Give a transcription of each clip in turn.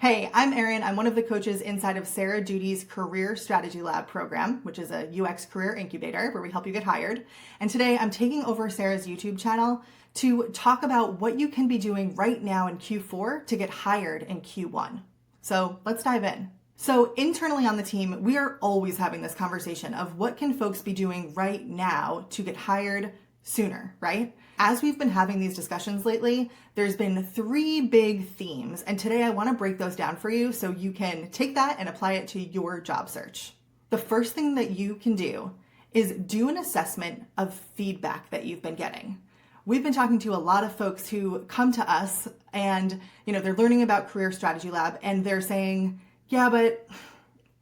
Hey, I'm Erin. I'm one of the coaches inside of Sarah Doody's Career Strategy Lab program, which is a UX career incubator where we help you get hired. And today I'm taking over Sarah's YouTube channel to talk about what you can be doing right now in Q4 to get hired in Q1. So let's dive in. So internally on the team, we are always having this conversation of what can folks be doing right now to get hired sooner, right? As we've been having these discussions lately, there's been three big themes, and today I want to break those down for you so you can take that and apply it to your job search. The first thing that you can do is do an assessment of feedback that you've been getting. We've been talking to a lot of folks who come to us and, they're learning about Career Strategy Lab and they're saying, yeah, but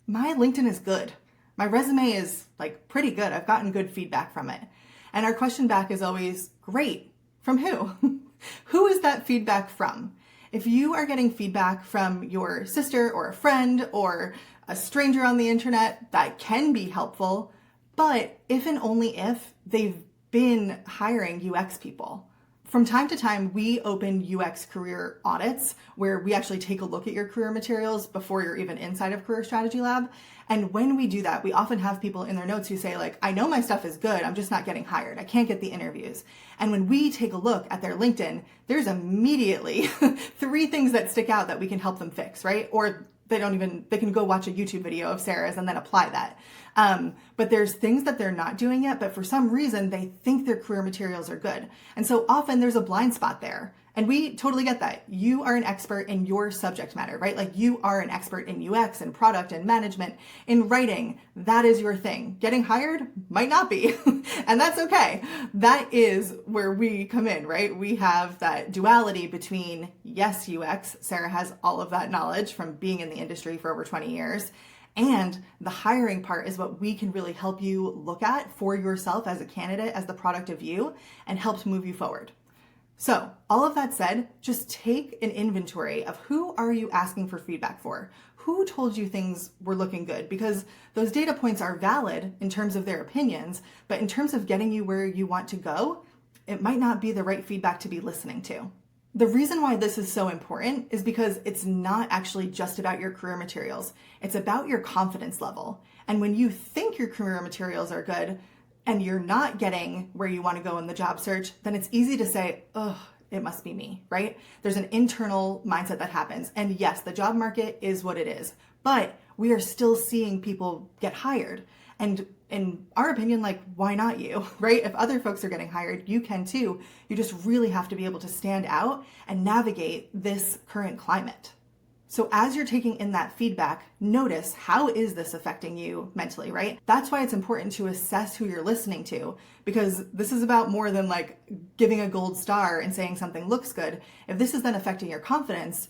my LinkedIn is good. My resume is pretty good. I've gotten good feedback from it. And our question back is always, great. From who? Who is that feedback from? If you are getting feedback from your sister or a friend or a stranger on the internet, that can be helpful. But if and only if they've been hiring UX people. From time to time, we open UX career audits where we actually take a look at your career materials before you're even inside of Career Strategy Lab. And when we do that, we often have people in their notes who say I know my stuff is good, I'm just not getting hired. I can't get the interviews. And when we take a look at their LinkedIn, there's immediately three things that stick out that we can help them fix, right? Or they can go watch a YouTube video of Sarah's and then apply that. But there's things that they're not doing yet, but for some reason they think their career materials are good. And so often there's a blind spot there. And we totally get that. You are an expert in your subject matter, right? You are an expert in UX and product and management, in writing. That is your thing. Getting hired might not be. And that's okay. That is where we come in, right? We have that duality between, yes, UX. Sarah has all of that knowledge from being in the industry for over 20 years. And the hiring part is what we can really help you look at for yourself as a candidate, as the product of you, and helps move you forward. So all of that said, just take an inventory of who are you asking for feedback for? Who told you things were looking good? Because those data points are valid in terms of their opinions, but in terms of getting you where you want to go, it might not be the right feedback to be listening to. The reason why this is so important is because it's not actually just about your career materials. It's about your confidence level. And when you think your career materials are good, and you're not getting where you want to go in the job search, then it's easy to say, oh, it must be me, right? There's an internal mindset that happens. And yes, the job market is what it is, but we are still seeing people get hired. And in our opinion, why not you, right? If other folks are getting hired, you can too. You just really have to be able to stand out and navigate this current climate. So as you're taking in that feedback, notice how is this affecting you mentally, right? That's why it's important to assess who you're listening to, because this is about more than giving a gold star and saying something looks good. If this is then affecting your confidence,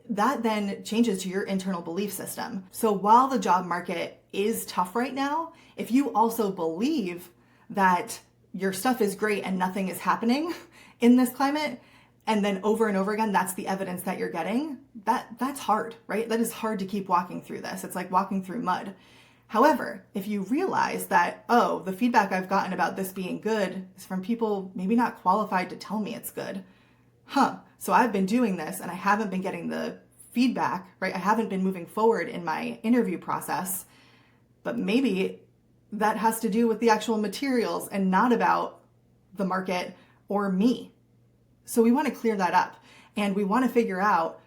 that then changes to your internal belief system. So while the job market is tough right now, if you also believe that your stuff is great and nothing is happening in this climate, and then over and over again, that's the evidence that you're getting, that's hard, right? That is hard to keep walking through this. It's like walking through mud. However, if you realize that, oh, the feedback I've gotten about this being good is from people maybe not qualified to tell me it's good. So I've been doing this and I haven't been getting the feedback, right? I haven't been moving forward in my interview process, but maybe that has to do with the actual materials and not about the market or me. So we want to clear that up and we want to figure out,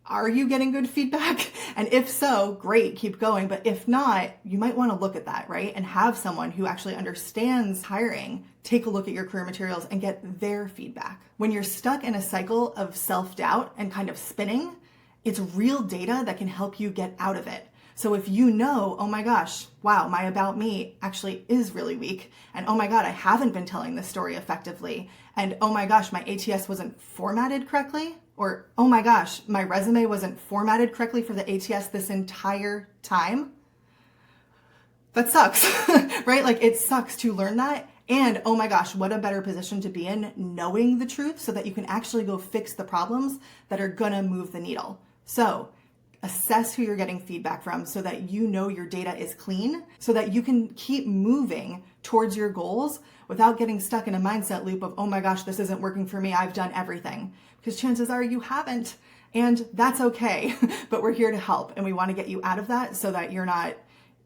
are you getting good feedback? And if so, great, keep going. But if not, you might want to look at that, right? And have someone who actually understands hiring take a look at your career materials and get their feedback. When you're stuck in a cycle of self-doubt and kind of spinning, it's real data that can help you get out of it. So if you know, oh my gosh, wow, my about me actually is really weak. And oh my God, I haven't been telling this story effectively. And oh my gosh, my ATS wasn't formatted correctly. Or oh my gosh, my resume wasn't formatted correctly for the ATS this entire time. That sucks, right? It sucks to learn that. And oh my gosh, what a better position to be in knowing the truth so that you can actually go fix the problems that are gonna move the needle. So assess who you're getting feedback from so that you know your data is clean, so that you can keep moving towards your goals without getting stuck in a mindset loop of, oh my gosh, this isn't working for me, I've done everything. Because chances are you haven't. And that's okay, but we're here to help and we want to get you out of that so that you're not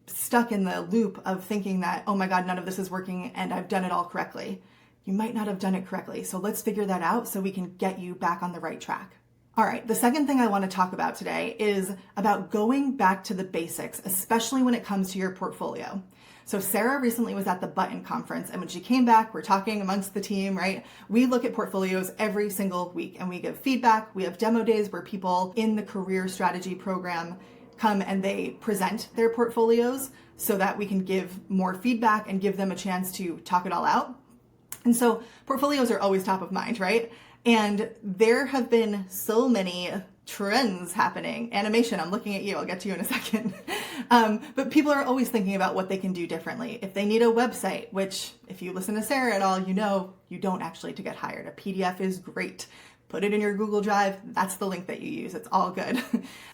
stuck in the loop of thinking that, oh my God, none of this is working and I've done it all correctly. You might not have done it correctly. So let's figure that out so we can get you back on the right track. All right, the second thing I want to talk about today is about going back to the basics, especially when it comes to your portfolio. So Sarah recently was at the Button conference, and when she came back, we're talking amongst the team, right? We look at portfolios every single week and we give feedback. We have demo days where people in the career strategy program come and they present their portfolios so that we can give more feedback and give them a chance to talk it all out. And so portfolios are always top of mind, right? And there have been so many trends happening. Animation, I'm looking at you, I'll get to you in a second. But people are always thinking about what they can do differently. If they need a website, which if you listen to Sarah at all, you know you don't actually to get hired. A PDF is great. Put it in your Google Drive. That's the link that you use. It's all good.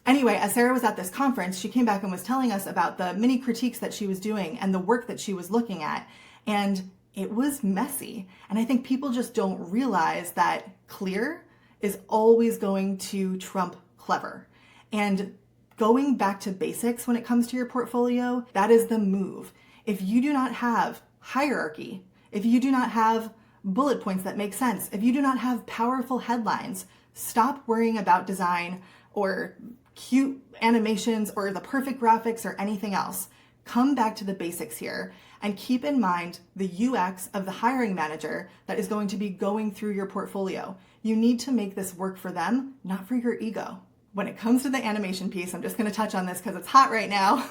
Anyway, as Sarah was at this conference, she came back and was telling us about the mini critiques that she was doing and the work that she was looking at. And it was messy. And I think people just don't realize that clear is always going to trump clever. And going back to basics when it comes to your portfolio, that is the move. If you do not have hierarchy, if you do not have bullet points that make sense, if you do not have powerful headlines, stop worrying about design or cute animations or the perfect graphics or anything else. Come back to the basics here and keep in mind the UX of the hiring manager that is going to be going through your portfolio. You need to make this work for them, not for your ego. When it comes to the animation piece, I'm just going to touch on this because it's hot right now.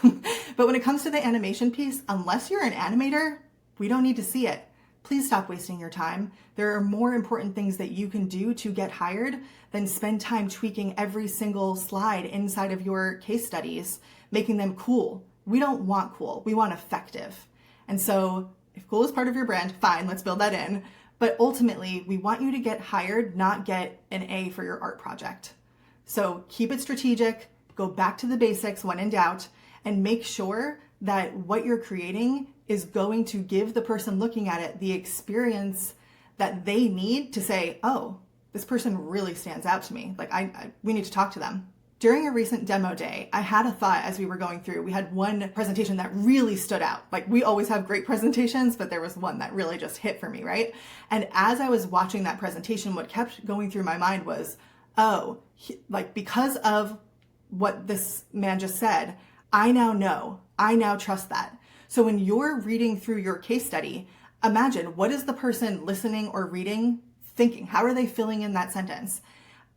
But when it comes to the animation piece, unless you're an animator, we don't need to see it. Please stop wasting your time. There are more important things that you can do to get hired than spend time tweaking every single slide inside of your case studies, making them cool. We don't want cool. We want effective. And so if cool is part of your brand, fine, let's build that in. But ultimately, we want you to get hired, not get an A for your art project. So keep it strategic, go back to the basics when in doubt, and make sure that what you're creating is going to give the person looking at it the experience that they need to say, oh, this person really stands out to me. Like we need to talk to them. During a recent demo day, I had a thought as we were going through. We had one presentation that really stood out. Like we always have great presentations, but there was one that really just hit for me, right? And as I was watching that presentation, what kept going through my mind was, because of what this man just said, I now know, I now trust that. So when you're reading through your case study, imagine what is the person listening or reading thinking? How are they filling in that sentence?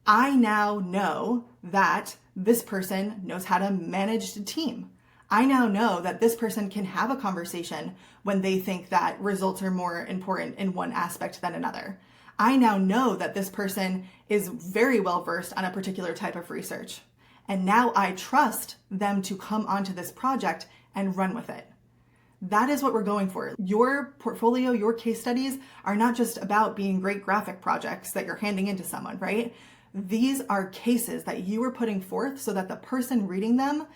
I now know that this person knows how to manage a team. I now know that this person can have a conversation when they think that results are more important in one aspect than another. I now know that this person is very well versed on a particular type of research. And now I trust them to come onto this project and run with it. That is what we're going for. Your portfolio, your case studies are not just about being great graphic projects that you're handing into someone, right? These are cases that you are putting forth so that the person reading them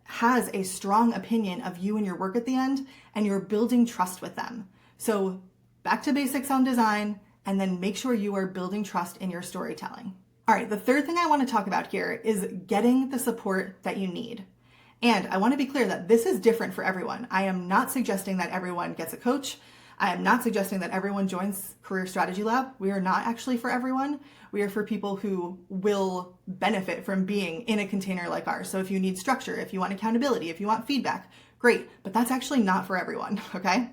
has a strong opinion of you and your work at the end, and you're building trust with them. So back to basics on design, and then make sure you are building trust in your storytelling. All right, the third thing I want to talk about here is getting the support that you need. And I want to be clear that this is different for everyone. I am not suggesting that everyone gets a coach. I am not suggesting that everyone joins Career Strategy Lab. We are not actually for everyone. We are for people who will benefit from being in a container like ours. So if you need structure, if you want accountability, if you want feedback, great. But that's actually not for everyone, okay?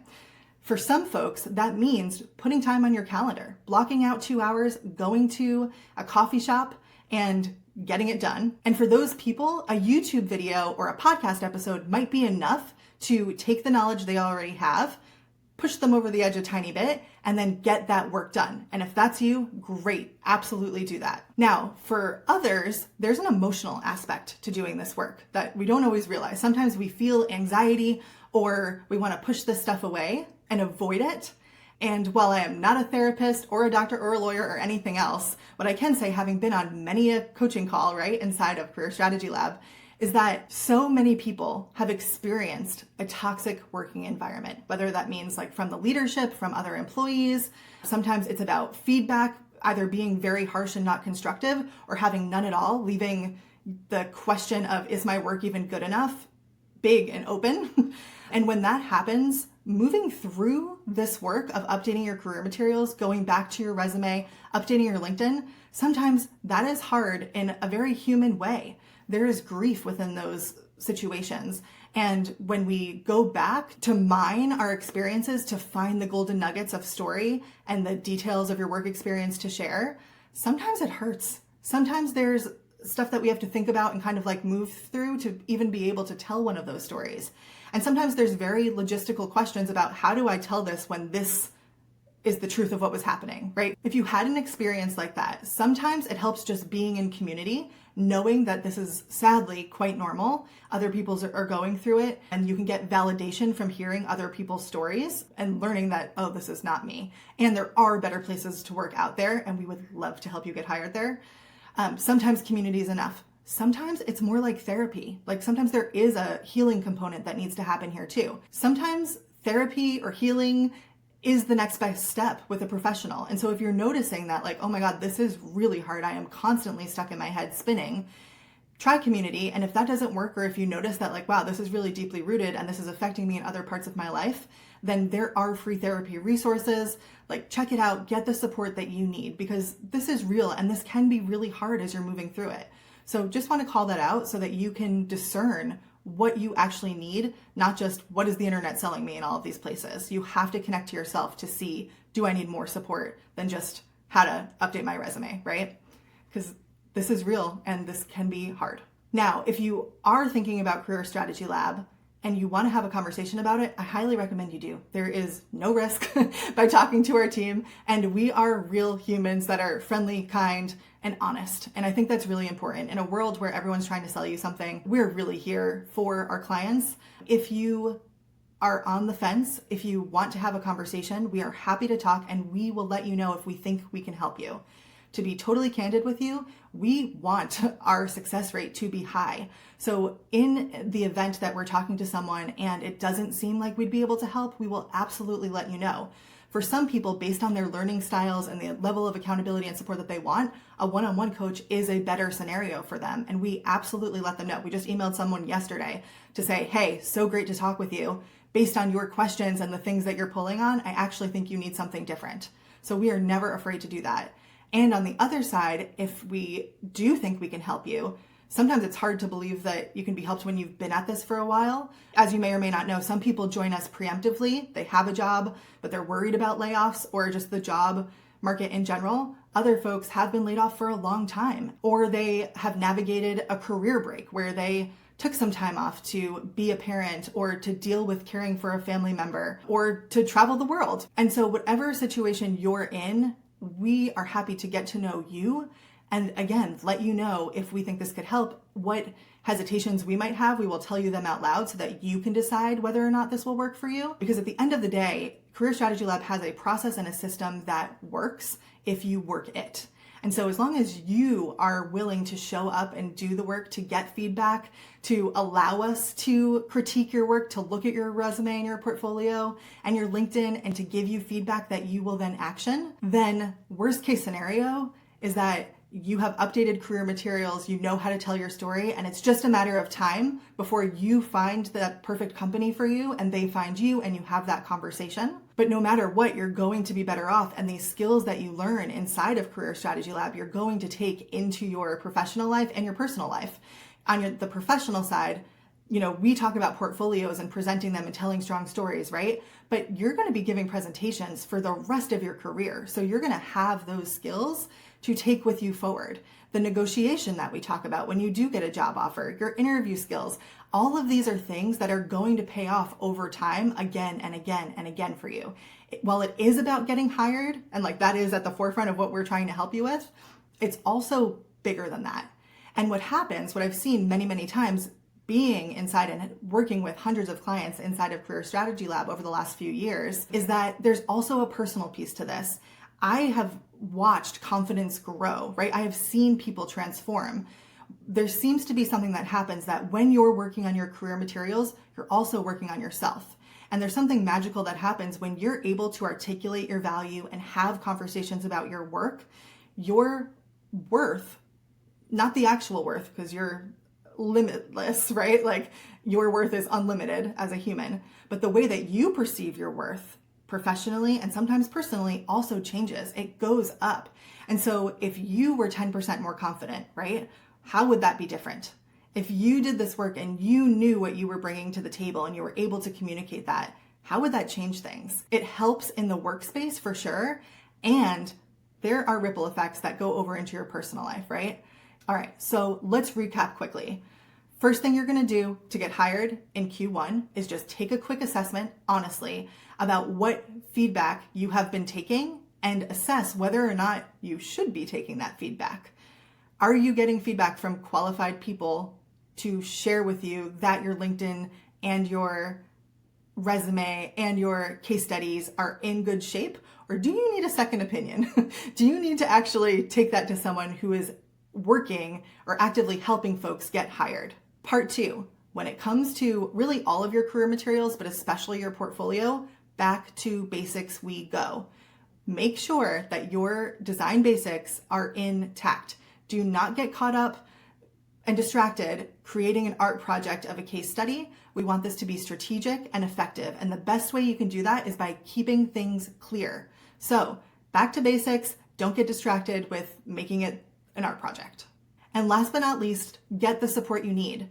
For some folks, that means putting time on your calendar, blocking out 2 hours, going to a coffee shop and getting it done. And for those people, a YouTube video or a podcast episode might be enough to take the knowledge they already have, push them over the edge a tiny bit, and then get that work done. And if that's you, great, absolutely do that. Now, for others, there's an emotional aspect to doing this work that we don't always realize. Sometimes we feel anxiety or we want to push this stuff away and avoid it. And while I am not a therapist or a doctor or a lawyer or anything else, what I can say, having been on many a coaching call, right, inside of Career Strategy Lab, is that so many people have experienced a toxic working environment, whether that means like from the leadership, from other employees. Sometimes it's about feedback either being very harsh and not constructive or having none at all, leaving the question of, is my work even good enough, big and open. And when that happens, moving through this work of updating your career materials, going back to your resume, updating your LinkedIn, sometimes that is hard in a very human way. There is grief within those situations. And when we go back to mine our experiences to find the golden nuggets of story and the details of your work experience to share, sometimes it hurts. Sometimes there's stuff that we have to think about and kind of like move through to even be able to tell one of those stories. And sometimes there's very logistical questions about, how do I tell this when this is the truth of what was happening, right? If you had an experience like that, sometimes it helps just being in community, knowing that this is sadly quite normal. Other people are going through it, and you can get validation from hearing other people's stories and learning that, oh, this is not me. And there are better places to work out there, and we would love to help you get hired there. Sometimes community is enough. Sometimes it's more like therapy. Like sometimes there is a healing component that needs to happen here too. Sometimes therapy or healing is the next best step with a professional. And so if you're noticing that, like, oh my God, this is really hard, I am constantly stuck in my head spinning, try community. And if that doesn't work, or if you notice that, like, wow, this is really deeply rooted and this is affecting me in other parts of my life, then there are free therapy resources. Like, check it out, get the support that you need, because this is real and this can be really hard as you're moving through it. So just want to call that out so that you can discern what you actually need, not just what is the internet selling me in all of these places. You have to connect to yourself to see, do I need more support than just how to update my resume, right? Because this is real and this can be hard. Now, if you are thinking about Career Strategy Lab and you want to have a conversation about it, I highly recommend you do. There is no risk by talking to our team, and we are real humans that are friendly, kind, and honest. And I think that's really important. In a world where everyone's trying to sell you something, we're really here for our clients. If you are on the fence, if you want to have a conversation, we are happy to talk, and we will let you know if we think we can help you. To be totally candid with you, we want our success rate to be high. So in the event that we're talking to someone and it doesn't seem like we'd be able to help, we will absolutely let you know. For some people, based on their learning styles and the level of accountability and support that they want, a one-on-one coach is a better scenario for them. And we absolutely let them know. We just emailed someone yesterday to say, hey, so great to talk with you. Based on your questions and the things that you're pulling on, I actually think you need something different. So we are never afraid to do that. And on the other side, if we do think we can help you, sometimes it's hard to believe that you can be helped when you've been at this for a while. As you may or may not know, some people join us preemptively. They have a job, but they're worried about layoffs or just the job market in general. Other folks have been laid off for a long time, or they have navigated a career break where they took some time off to be a parent or to deal with caring for a family member or to travel the world. And so whatever situation you're in, we are happy to get to know you and, again, let you know if we think this could help, what hesitations we might have. We will tell you them out loud so that you can decide whether or not this will work for you. Because at the end of the day, Career Strategy Lab has a process and a system that works if you work it. And so as long as you are willing to show up and do the work, to get feedback, to allow us to critique your work, to look at your resume and your portfolio and your LinkedIn, and to give you feedback that you will then action, then worst case scenario is that you have updated career materials, you know how to tell your story, and it's just a matter of time before you find the perfect company for you and they find you and you have that conversation. But no matter what, you're going to be better off, and these skills that you learn inside of Career Strategy Lab, you're going to take into your professional life and your personal life. On the professional side, we talk about portfolios and presenting them and telling strong stories, right? But you're going to be giving presentations for the rest of your career. So you're going to have those skills to take with you forward. The negotiation that we talk about when you do get a job offer, your interview skills, all of these are things that are going to pay off over time again and again and again for you. While it is about getting hired, and that is at the forefront of what we're trying to help you with, it's also bigger than that. And what happens, what I've seen many, many times, being inside and working with hundreds of clients inside of Career Strategy Lab over the last few years, is that there's also a personal piece to this. I have watched confidence grow, right? I have seen people transform. There seems to be something that happens that when you're working on your career materials, you're also working on yourself. And there's something magical that happens when you're able to articulate your value and have conversations about your work. your worth, not the actual worth, because you're limitless, right? Like your worth is unlimited as a human, but the way that you perceive your worth professionally and sometimes personally also changes. It goes up. And so if you were 10% more confident, right? How would that be different? If you did this work and you knew what you were bringing to the table and you were able to communicate that, how would that change things? It helps in the workspace for sure. And there are ripple effects that go over into your personal life, right? All right, so let's recap quickly. First thing you're gonna do to get hired in Q1 is just take a quick assessment, honestly, about what feedback you have been taking and assess whether or not you should be taking that feedback. Are you getting feedback from qualified people to share with you that your LinkedIn and your resume and your case studies are in good shape? Or do you need a second opinion? Do you need to actually take that to someone who is working or actively helping folks get hired? Part 2, when it comes to really all of your career materials, but especially your portfolio, back to basics we go. Make sure that your design basics are intact. Do not get caught up and distracted creating an art project of a case study. We want this to be strategic and effective. And the best way you can do that is by keeping things clear. So back to basics, don't get distracted with making it an art project. And last but not least, get the support you need.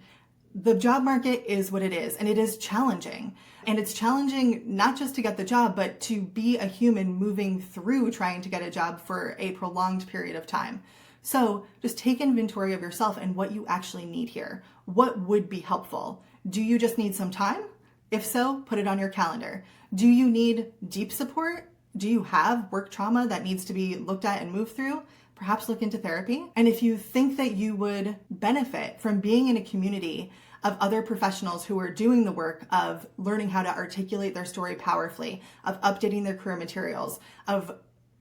The job market is what it is, and it is challenging. And it's challenging not just to get the job, but to be a human moving through trying to get a job for a prolonged period of time. So just take inventory of yourself and what you actually need here. What would be helpful? Do you just need some time? If so, put it on your calendar. Do you need deep support? Do you have work trauma that needs to be looked at and moved through? Perhaps look into therapy. And if you think that you would benefit from being in a community of other professionals who are doing the work of learning how to articulate their story powerfully, of updating their career materials, of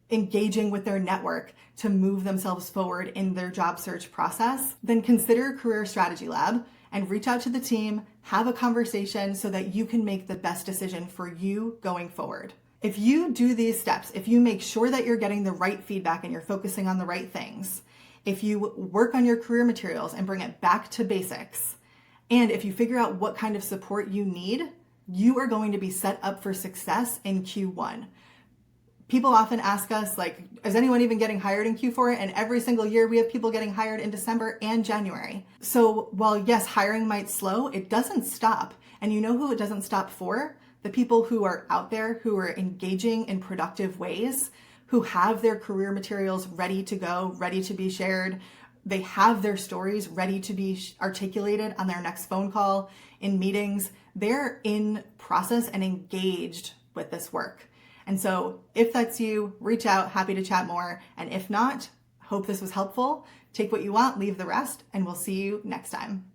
engaging with their network to move themselves forward in their job search process, then consider Career Strategy Lab and reach out to the team, have a conversation so that you can make the best decision for you going forward. If you do these steps, if you make sure that you're getting the right feedback and you're focusing on the right things, if you work on your career materials and bring it back to basics, and if you figure out what kind of support you need, you are going to be set up for success in Q1. People often ask us, like, is anyone even getting hired in Q4? And every single year we have people getting hired in December and January. So while yes, hiring might slow, it doesn't stop. And you know who it doesn't stop for? The people who are out there, who are engaging in productive ways, who have their career materials ready to go, ready to be shared. They have their stories ready to be articulated on their next phone call, in meetings. They're in process and engaged with this work. And so if that's you, reach out, happy to chat more. And if not, hope this was helpful. Take what you want, leave the rest, and we'll see you next time.